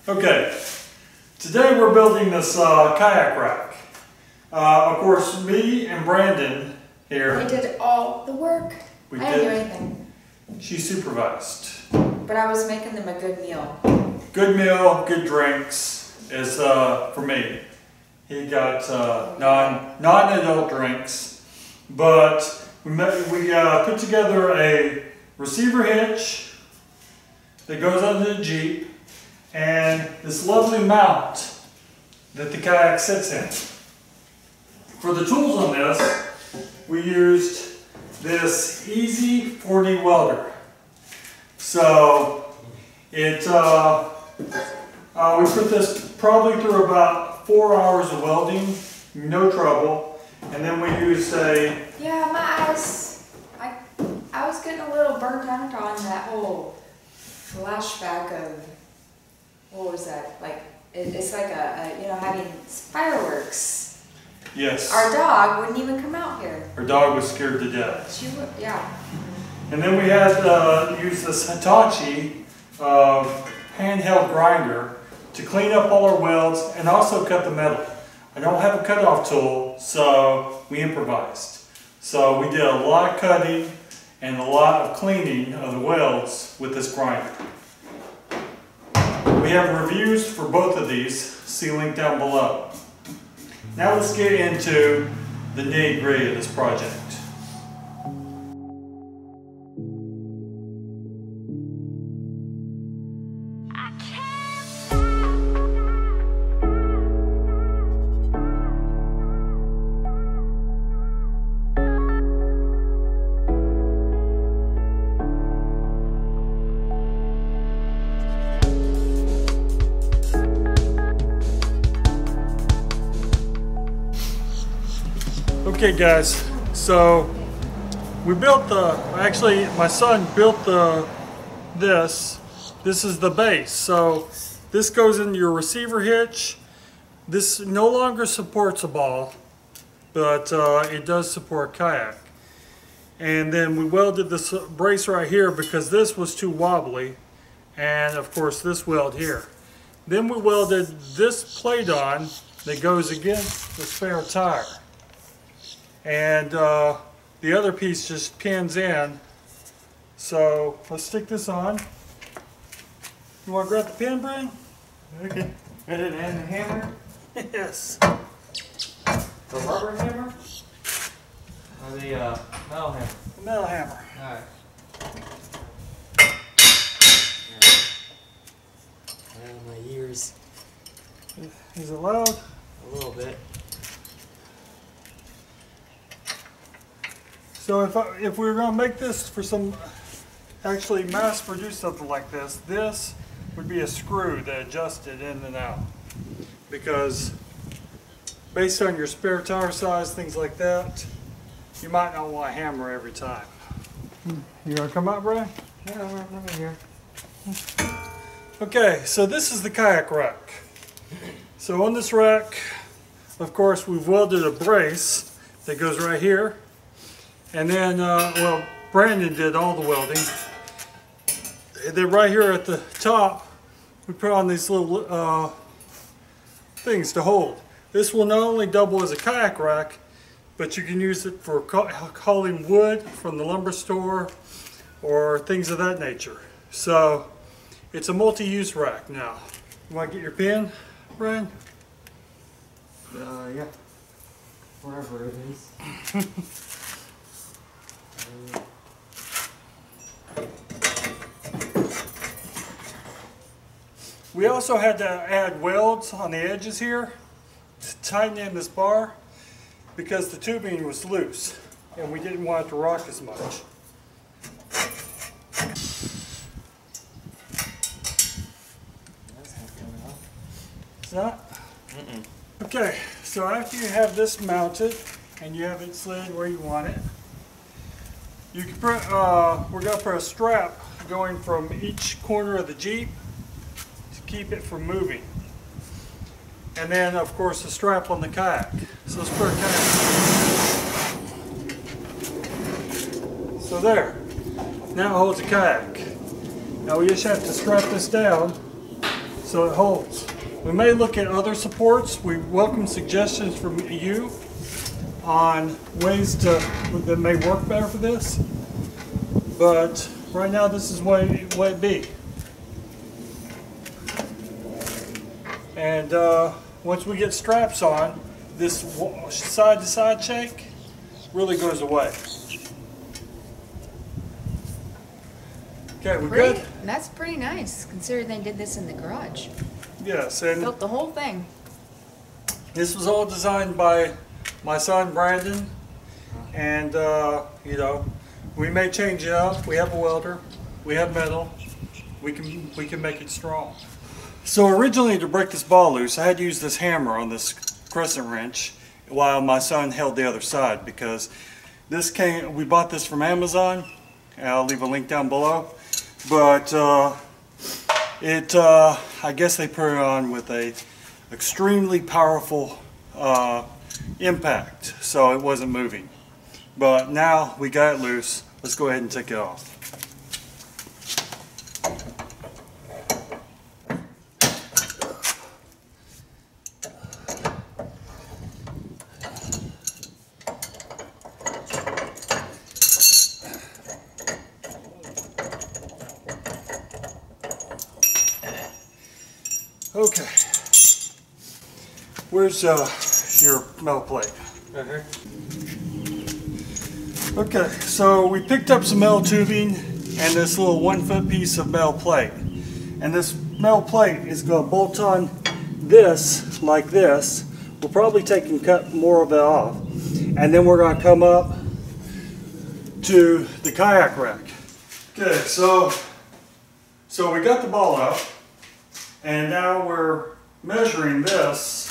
Okay, today we're building this kayak rack. Of course, me and Brandon here. We did all the work. I didn't do anything. She supervised. But I was making them a good meal. Good meal, good drinks is for me. He got non-adult drinks, but we put together a receiver hitch that goes under the Jeep and this lovely mount that the kayak sits in. For the tools on this, we used this E15 welder. So it we put this probably through about 4 hours of welding, no trouble, and then we used a... Yeah, my eyes, I was getting a little burnt out on that whole flashback of, what was that, like, it's like you know, having fireworks. Yes. Our dog wouldn't even come out here. Our dog was scared to death. She would, yeah. And then we had used this Hitachi handheld grinder to clean up all our welds and also cut the metal. I don't have a cutoff tool, so we improvised. So we did a lot of cutting and a lot of cleaning of the welds with this grinder. We have reviews for both of these, see link down below. Now let's get into the nitty-gritty of this project. Okay guys, so we built actually my son built this is the base. So this goes into your receiver hitch. This no longer supports a ball, but it does support kayak. And then we welded this brace right here because this was too wobbly, and of course this weld here. Then we welded this plate on that goes against the spare tire. And the other piece just pins in. So let's stick this on. You want to grab the pin, Brian? Okay. And the hammer? Yes. The rubber hammer? Or the metal hammer? The metal hammer. Alright. My ears. Is it loud? A little bit. So if we were going to make this for some, actually mass produce something like this, this would be a screw that adjusted in and out. Because based on your spare tire size, things like that, you might not want a hammer every time. You want to come out, Brian? Yeah, I'm here. Okay, so this is the kayak rack. So on this rack, of course, we've welded a brace that goes right here. And then, well, Brandon did all the welding. And then right here at the top, we put on these little things to hold. This will not only double as a kayak rack, but you can use it for hauling wood from the lumber store or things of that nature. So it's a multi-use rack now. You want to get your pin, Brian? Yeah. Wherever it is. We also had to add welds on the edges here to tighten in this bar because the tubing was loose and we didn't want it to rock as much. It's not? Mm-mm. Okay, so after you have this mounted and you have it slid where you want it, you can put, we're going to put a strap going from each corner of the Jeep to keep it from moving. And then, of course, a strap on the kayak. So let's put a kayak. So there. Now it holds a kayak. Now we just have to strap this down so it holds. We may look at other supports. We welcome suggestions from you on ways that may work better for this. But right now this is what it be. And once we get straps on, this side to side shake really goes away. Okay, we good? That's pretty nice, considering they did this in the garage. Yes, and Built the whole thing. this was all designed by my son Brandon, and you know, we may change it up. We have a welder, we have metal, we can make it strong. So originally, to break this ball loose, I had to use this hammer on this crescent wrench while my son held the other side, because we bought this from Amazon. I'll leave a link down below. But I guess they put it on with a extremely powerful impact, so it wasn't moving. But now we got it loose. Let's go ahead and take it off. Okay, where's your metal plate? Right here. Okay, so we picked up some metal tubing and this little 1 foot piece of metal plate. And this metal plate is going to bolt on this like this. We'll probably take and cut more of it off. And then we're going to come up to the kayak rack. Okay, so we got the ball up. And now we're measuring this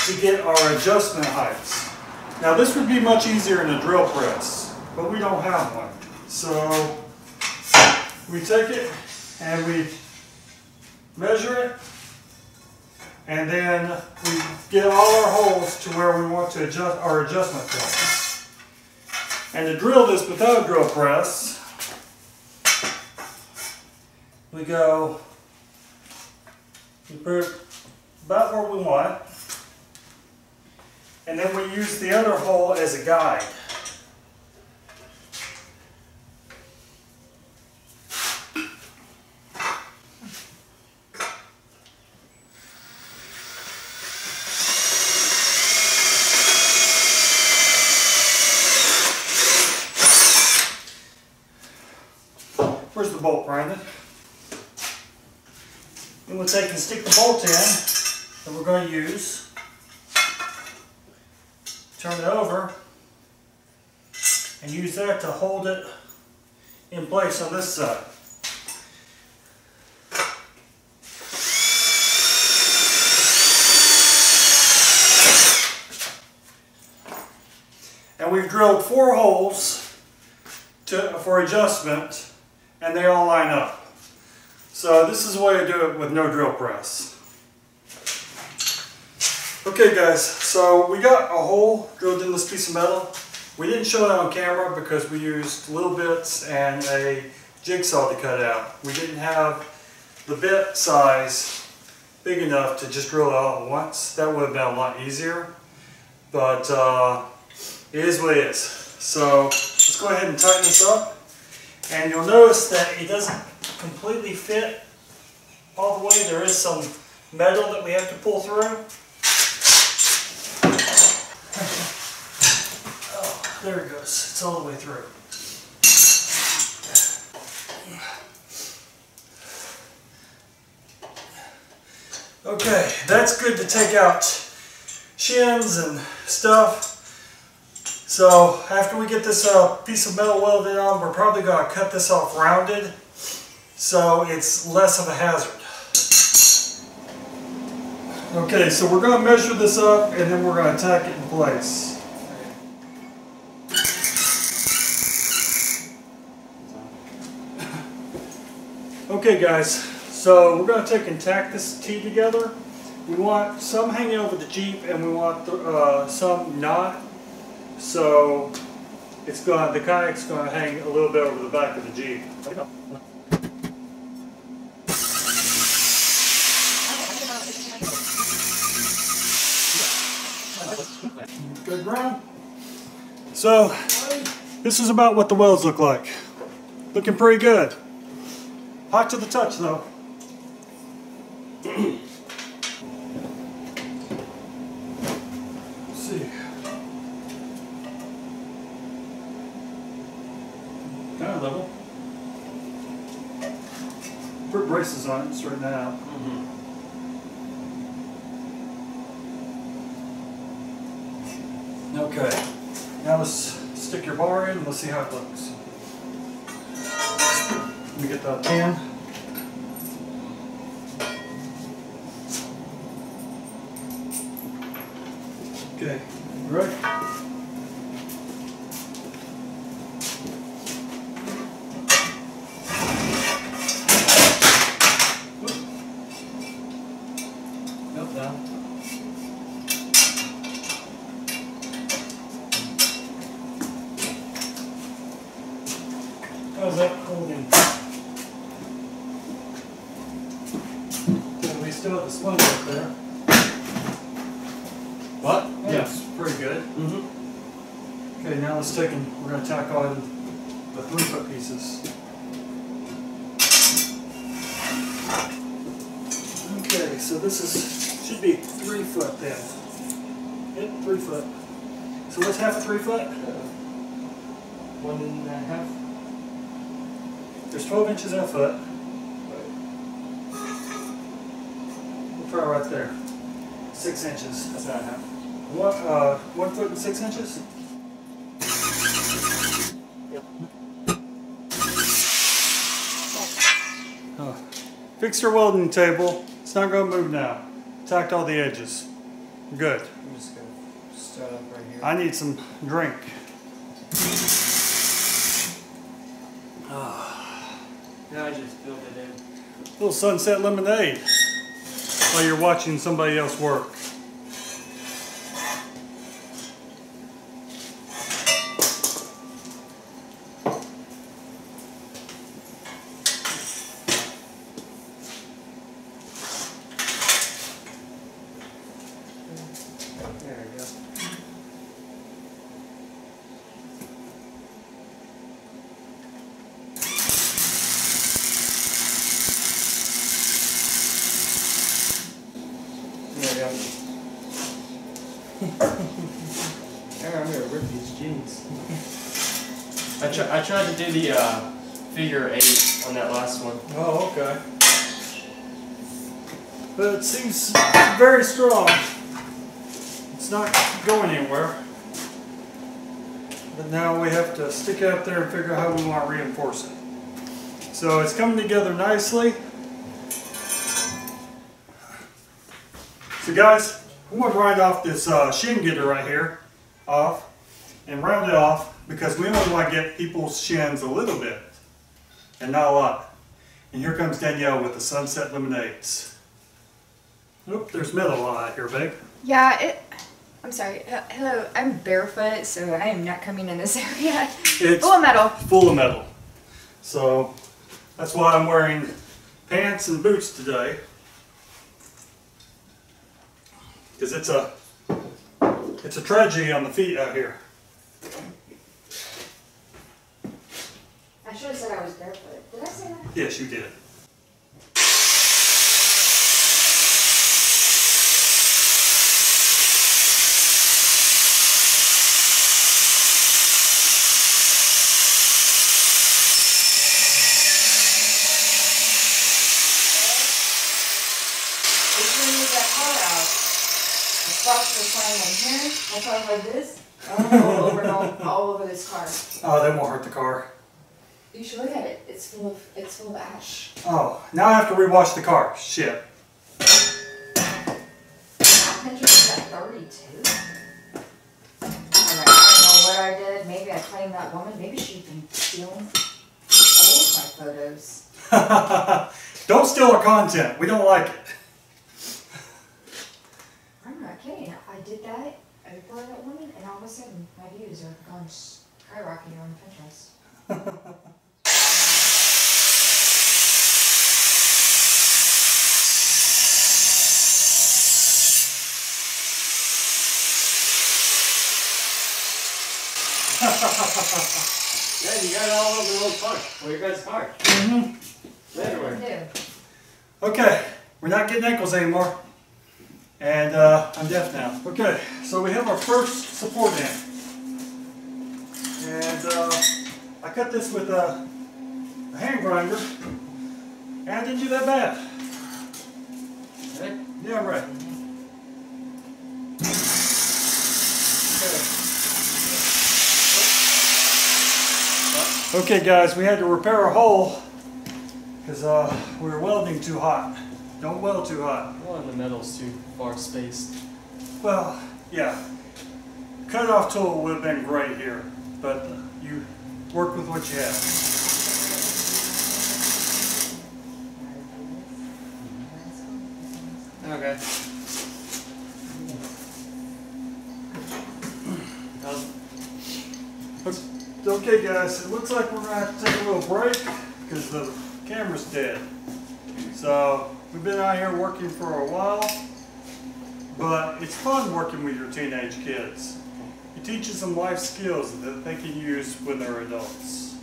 to get our adjustment heights. Now this would be much easier in a drill press, but we don't have one. So we take it and we measure it, and then we get all our holes to where we want to adjust our adjustment points. And to drill this without a drill press, we go, we put it about where we want, and then we use the other hole as a guide. Where's the bolt, Brandon? Then we'll take and stick the bolt in that we're going to use. Turn it over and use that to hold it in place on this side. And we've drilled 4 holes for adjustment, and they all line up. So this is the way to do it with no drill press. Okay guys, so we got a hole drilled in this piece of metal. We didn't show that on camera because we used little bits and a jigsaw to cut out. We didn't have the bit size big enough to just drill it all at once. That would have been a lot easier, but it is what it is. So let's go ahead and tighten this up. And you'll notice that it doesn't completely fit all the way. There is some metal that we have to pull through. Oh, there it goes. It's all the way through. Okay, that's good to take out shins and stuff. So after we get this piece of metal welded on, we're probably going to cut this off rounded so it's less of a hazard. Okay, so we're going to measure this up and then we're going to tack it in place. Okay guys, so we're going to take and tack this T together. We want some hanging over the Jeep and we want some not. So it's the kayak's going to hang a little bit over the back of the Jeep. Big round. So this is about what the welds look like. Looking pretty good. Hot to the touch though. Let's see. Kind of level. Put braces on it, straighten that out. Okay, now let's stick your bar in and let's see how it looks. Let me get that pan. Okay, you ready? Nope, down. How's that holding? So we still have the sponge up there. What? Yeah, it's pretty good. Okay, now let's take and we're going to tack on the 3-foot pieces. Okay, so this is should be 3 foot then. Yep, 3 foot. So what's half a 3 foot? 1.5. There's 12 inches in a foot. We'll try right there. 6 inches. That's not half. What? 1 foot and 6 inches? Yep. Oh. Fixed your welding table. It's not going to move now. Tacked all the edges. Good. I'm just gonna start up right here. I need some drink. No, I just filled it in. Little sunset lemonade while you're watching somebody else work. There we go. There we go. I'm gonna rip these jeans. I tried to do the figure 8 on that last one. Oh, okay. But it seems very strong. It's not going anywhere. But now we have to stick it up there and figure out how we want to reinforce it. So it's coming together nicely. So guys, I'm going to grind off this shin-getter right here off and round it off because we only want to get people's shins a little bit and not a lot. And here comes Danielle with the sunset lemonades. Oop, there's metal out here, babe. Yeah, I'm sorry. Hello, I'm barefoot, so I am not coming in this area. It's full of metal. Full of metal. So that's why I'm wearing pants and boots today. Because it's a tragedy on the feet out here. I should have said I was barefoot. Did I say that? Yes, you did. Sparks are flying in here. I thought like this. All over this car. Oh, that won't hurt the car. You should look at it. It's full of ash. Oh, now I have to rewash the car. Shit. Pinterest at 32. Alright, I don't know what I did. Maybe I claimed that woman. Maybe she's been stealing all of my photos. Don't steal our content. We don't like it. I'm not kidding. I did that. I reported that woman, and all of a sudden, my views are gone skyrocketing on Pinterest. Yeah, you got it all over the old car. Well, your guys' car. Everywhere. Okay, we're not getting ankles anymore. And I'm deaf now. Okay, so we have our first support end. And I cut this with a hand grinder. And I didn't do that bad. Okay. Yeah, I'm right. Okay guys, we had to repair a hole because we were welding too hot. Don't weld too hot. Well, and the metal's too far spaced. Well, yeah. Cut-off tool would have been great here, but you work with what you have. Okay. Okay guys, it looks like we're going to have to take a little break because the camera's dead. So, we've been out here working for a while, but it's fun working with your teenage kids. It teaches them life skills that they can use when they're adults.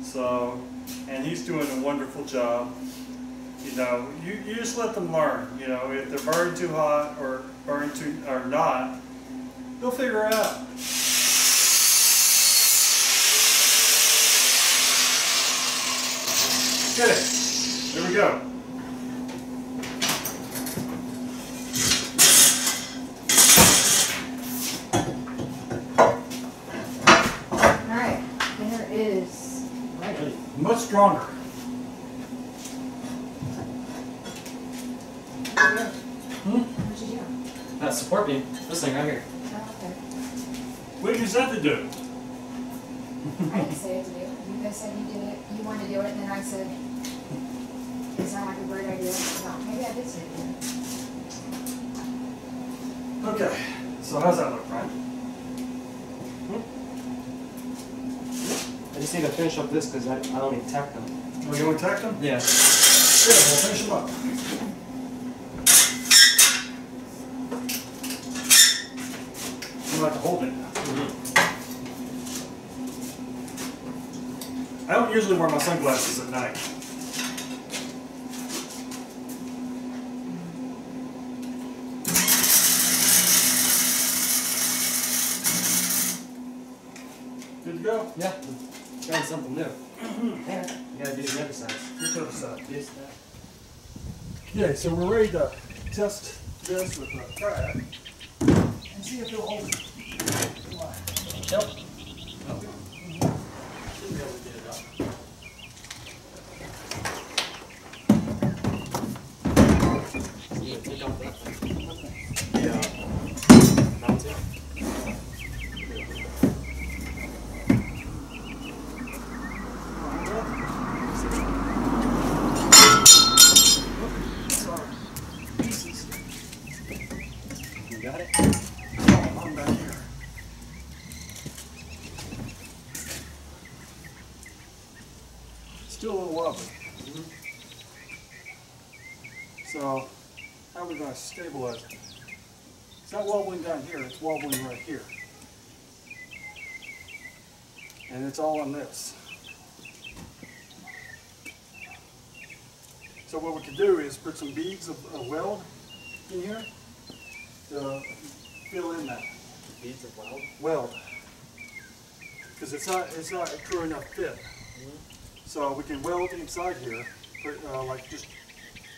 So, and he's doing a wonderful job. You know, you just let them learn. You know, if they're burning too hot or not, they'll figure it out. Okay, there we go. Alright, there is Much stronger. What'd you do? That support beam. This thing right here. Oh, okay. What did you say to do? I didn't say it to do. You guys said you did it, you wanted to do it, and then I said, it sounded like a great idea. No, maybe I did say it. Okay, so how's that look, Brian? I just need to finish up this because I don't need to tack them. Oh, you want to tack them? Yeah. Yeah, we'll finish them up. You like to hold it. I don't usually wear my sunglasses at night. Good to go? Yeah. Trying something new. Yeah. You gotta do the other side. Which other side? This. Okay, so we're ready to test this with a kayak and see if it'll hold it. Come on. Help. Should be able to get it up. Yeah, take off that thing. Yeah. Mount it. You got it? Oh, I'm back here. Still a little wobbly. So, how are we going to stabilize it? It's not wobbling down here, it's wobbling right here. And it's all on this. So what we could do is put some beads of weld in here to fill in that Beads of weld. weld. Because it's not a true enough fit. So we can weld inside here, put, like just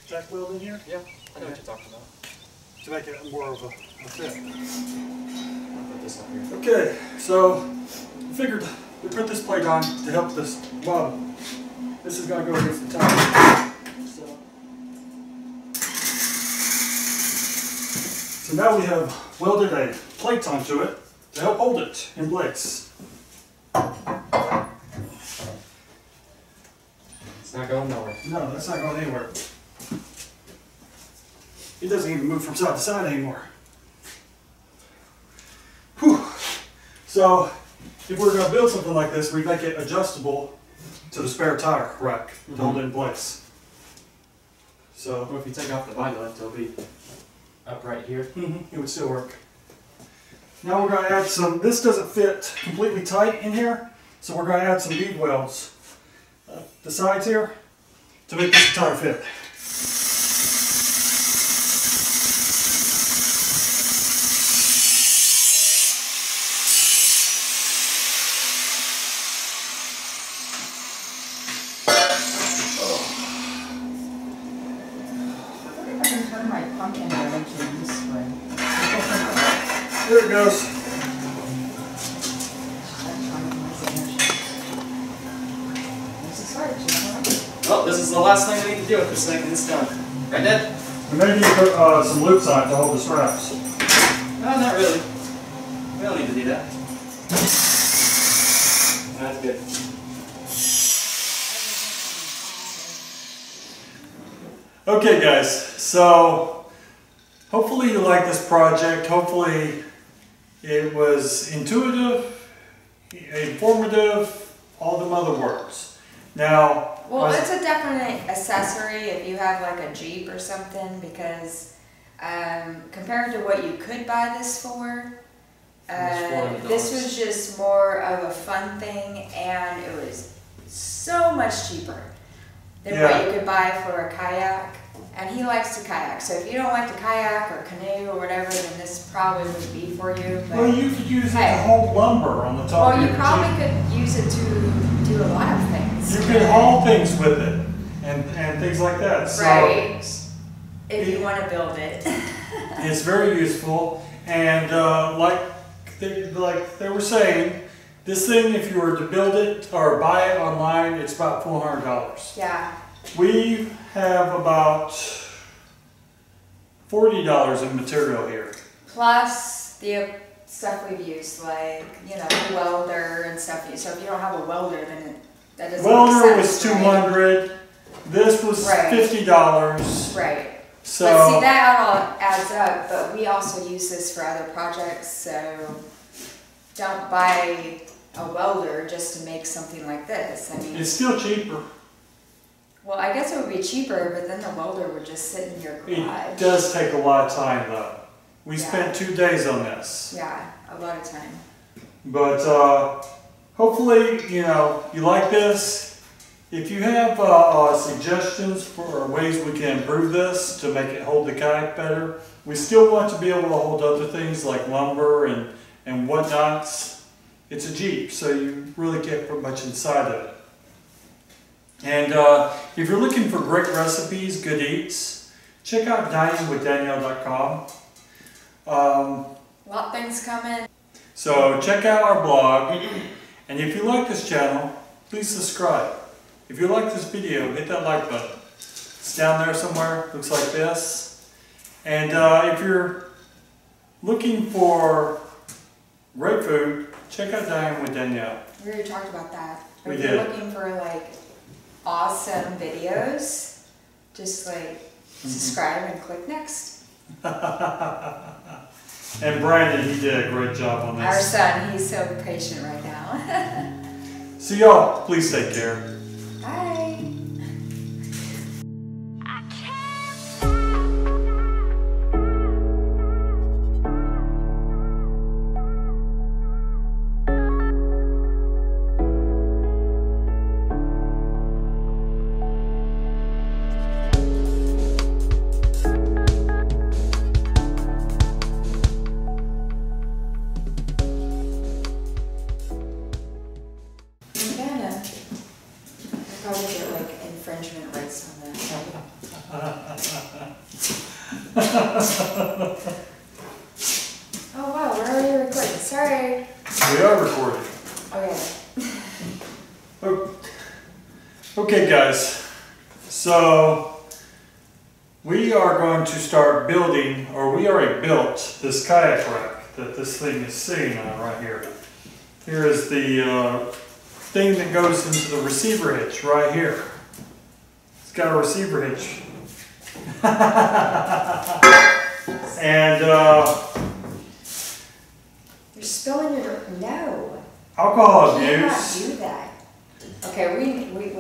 tack weld in here Yeah, I know what you're talking about. to make it more of a fit. I'll put this up here. Okay, so I figured we put this plate on to help this wobble. This is going to go against the top. So now we have welded a plate onto it to help hold it in place. It's not going nowhere. No, that's not going anywhere. It doesn't even move from side to side anymore. Whew. So, if we're going to build something like this, we make it adjustable to the spare tire rack to hold it in place. So, Or if you take off the body lift, it'll be up right here. it would still work. Now we're going to add some, this doesn't fit completely tight in here, so we're going to add some bead welds, the sides here, to make this entire fit. There it goes. Well, this is the last thing we need to do with this thing, and it's done. Right, Dad? We may need to put some loops on it to hold the straps. No, not really. We don't need to do that. That's good. Okay guys, so hopefully you like this project. Hopefully it was intuitive, informative, all the other words. Now, well, it's a definite accessory if you have like a Jeep or something, because compared to what you could buy this for, this was just more of a fun thing, and it was so much cheaper than what you could buy for a kayak. And he likes to kayak, so if you don't like to kayak or canoe or whatever, then this probably would be for you. But well, you could use it to hold lumber on the top of your Jeep. Well, you probably could use it to do a lot of things. You could haul things with it and things like that. So right. If you want to build it. It's very useful, and like they were saying, this thing, if you were to build it or buy it online, it's about $400. Yeah. We have about $40 in material here. Plus the stuff we've used, like, you know, the welder and stuff. So if you don't have a welder, then that doesn't welder make sense, was $200. Right? This was $50. Right. So, but see, that all adds up, but we also use this for other projects, so don't buy a welder just to make something like this. I mean, it's still cheaper. Well, I guess it would be cheaper, but then the welder would just sit in your garage. It does take a lot of time, though. We spent 2 days on this. Yeah, a lot of time. But hopefully, you know, you like this. If you have suggestions for ways we can improve this to make it hold the kayak better, we still want to be able to hold other things like lumber and whatnots. It's a Jeep, so you really can't put much inside of it. And if you're looking for great recipes, good eats, check out diningwithdanielle.com. A lot of things coming. So check out our blog, and if you like this channel, please subscribe. If you like this video, hit that like button. It's down there somewhere, looks like this. And if you're looking for great food, check out Dining with Danielle. We already talked about that. We if did. you're looking for like awesome videos, just like subscribe and click next. And Brandon, he did a great job on this. Our son, he's so patient right now. So y'all, please take care. Bye. Probably get like infringement rights on that. Oh wow, where are you recording? Sorry. We are recording. Okay. Okay guys, so we are going to start building, or we already built this kayak rack that this thing is sitting on right here. Here is the thing that goes into the receiver hitch right here. It's got a receiver hitch. And you're spilling your no. Alcohol You abuse. cannot do that. Okay, we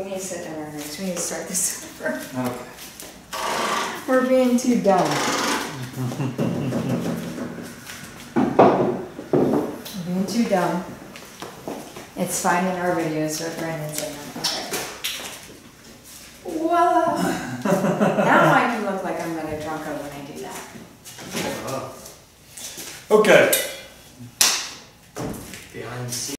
need to sit down our notes. We need to start this over. Okay. We're being too dumb. too dumb. It's fine in our videos, but Brandon's in them. Okay. Voila! Now I can look like I'm really drunk when I do that. Okay.